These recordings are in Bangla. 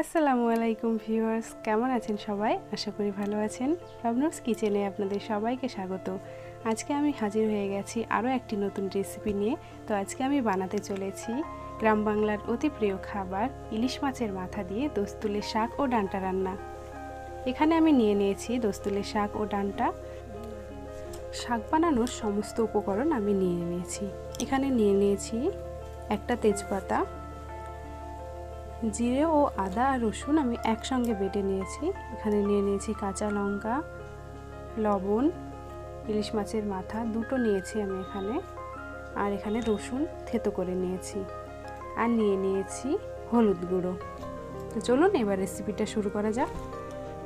আসসালামু আলাইকুম ভিউয়ার্স, কেমন আছেন সবাই? আশা করি ভালো আছেন। রবনস কিচেনে আপনাদের সবাইকে স্বাগত। আজকে আমি হাজির হয়ে গেছি আরও একটি নতুন রেসিপি নিয়ে। তো আজকে আমি বানাতে চলেছি গ্রাম বাংলার অতি প্রিয় খাবার ইলিশ মাছের মাথা দিয়ে দোস্তুলের শাক ও ডাঁটা রান্না। এখানে আমি নিয়ে নিয়েছি দোস্তুলের শাক ও ডাঁটা। শাক বানানোর সমস্ত উপকরণ আমি নিয়ে নিয়েছি। এখানে নিয়ে নিয়েছি একটা তেজপাতা, জিরে ও আদা আর রসুন আমি একসঙ্গে বেটে নিয়েছি। এখানে নিয়ে নিয়েছি কাঁচা লঙ্কা, লবণ, ইলিশ মাছের মাথা দুটো নিয়েছি আমি এখানে, আর এখানে রসুন থেতো করে নিয়েছি, আর নিয়ে নিয়েছি হলুদ গুঁড়ো। তো চলুন এবার রেসিপিটা শুরু করা যাক।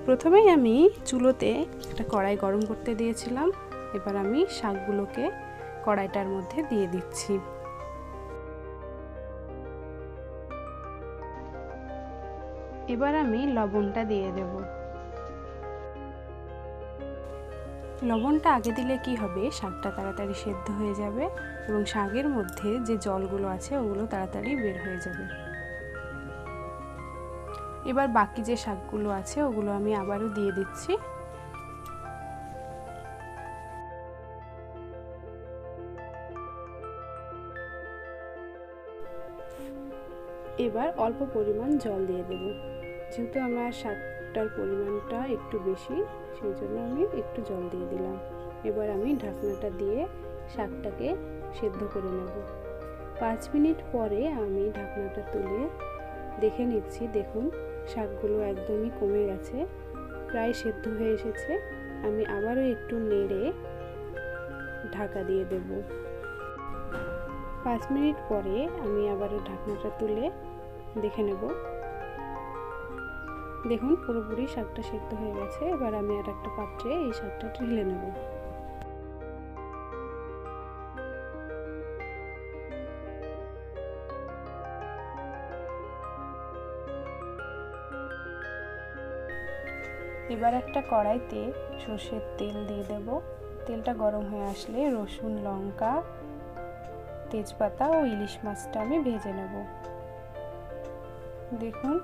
প্রথমেই আমি চুলোতে একটা কড়াই গরম করতে দিয়েছিলাম। এবার আমি শাকগুলোকে কড়াইটার মধ্যে দিয়ে দিচ্ছি। এবার আমি লবণটা দিয়ে দেব। লবণটা আগে দিলে কি হবে, শাকটা তাড়াতাড়ি সেদ্ধ হয়ে যাবে এবং শাকের মধ্যে যে জলগুলো আছে ওগুলো তাড়াতাড়ি বের হয়ে যাবে। এবার বাকি যে শাকগুলো আছে ওগুলো আমি আবারও দিয়ে দিচ্ছি। এবার অল্প পরিমাণ জল দিয়ে দেব। যেহেতু আমার শাকটার পরিমাণটা একটু বেশি, সেই জন্য আমি একটু জল দিয়ে দিলাম। এবার আমি ঢাকনাটা দিয়ে শাকটাকে সেদ্ধ করে নেব। 5 মিনিট পরে আমি ঢাকনাটা তুলে দেখে নিচ্ছি। দেখুন শাকগুলো একদমই কমে গেছে, প্রায় সেদ্ধ হয়ে এসেছে। আমি আবারও একটু নেড়ে ঢাকা দিয়ে দেব। 5 মিনিট পরে আমি আবারও ঢাকনাটা তুলে দেখে নেব। দেখুন পুরোপুরি শাকটা সেদ্ধ হয়ে গেছে। এবার আমি আর একটা পাত্রে এই শাকটা ঢেলে নেব। এবার একটা কড়াইতে সর্ষের তেল দিয়ে দেব। তেলটা গরম হয়ে আসলে রসুন, লঙ্কা, তেজপাতা ও ইলিশ মাছটা আমি ভেজে নেব। দেখুন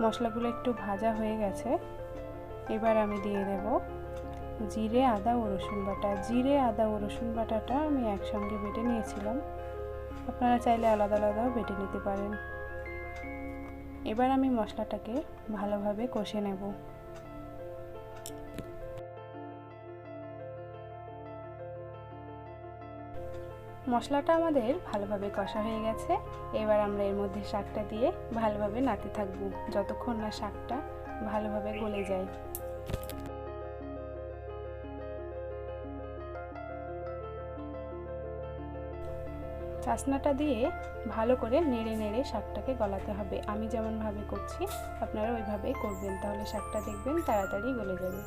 মশলাগুলো একটু ভাজা হয়ে গেছে। এবার আমি দিয়ে দেব জিরে, আদা ও রসুন বাটা। জিরে, আদা ও রসুন বাটাটা আমি একসঙ্গে বেটে নিয়েছিলাম, আপনারা চাইলে আলাদা আলাদাও বেটে নিতে পারেন। এবার আমি মশলাটাকে ভালোভাবে কষে নেব। মশলাটা আমাদের ভালোভাবে কষা হয়ে গেছে। এবার আমরা এর মধ্যে শাকটা দিয়ে ভালোভাবে নাড়তে থাকব যতক্ষণ না শাকটা ভালোভাবে গলে যায়। চাসনাটা দিয়ে ভালো করে নেড়ে নেড়ে শাকটাকে গলাতে হবে। আমি যেমনভাবে করছি আপনারা ওইভাবেই করবেন, তাহলে শাকটা দেখবেন তাড়াতাড়ি গলে যাবে।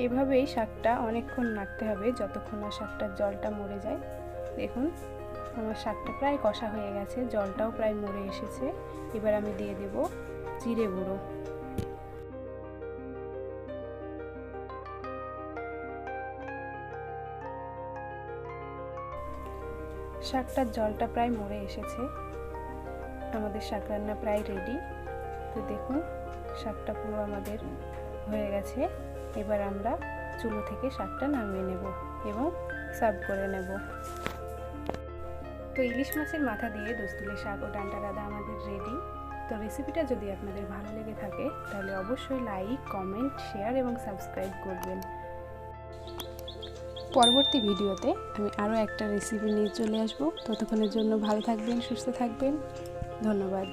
এভাবেই শাকটা অনেকক্ষণ নাড়তে হবে যতক্ষণ না শাকটার জলটা মরে যায়। দেখুন আমার শাকটা প্রায় কষা হয়ে গেছে, জলটাও প্রায় মরে এসেছে। এবার আমি দিয়ে দেব জিরে গুঁড়ো। শাকটার জলটা প্রায় মরে এসেছে, আমাদের শাক রান্না প্রায় রেডি। তো দেখুন শাকটা পুরো আমাদের হয়ে গেছে। এবার আমরা চুলো থেকে শাকটা নামিয়ে নেব এবং সার্ভ করে নেব। তো ইলিশ মাছের মাথা দিয়ে দোস্তুলের শাক ও ডাঁটা রাঁধা আমাদের রেডি। তো রেসিপিটা যদি আপনাদের ভালো লেগে থাকে তাহলে অবশ্যই লাইক, কমেন্ট, শেয়ার এবং সাবস্ক্রাইব করবেন। পরবর্তী ভিডিওতে আমি আরও একটা রেসিপি নিয়ে চলে আসব। ততক্ষণের জন্য ভালো থাকবেন, সুস্থ থাকবেন। ধন্যবাদ।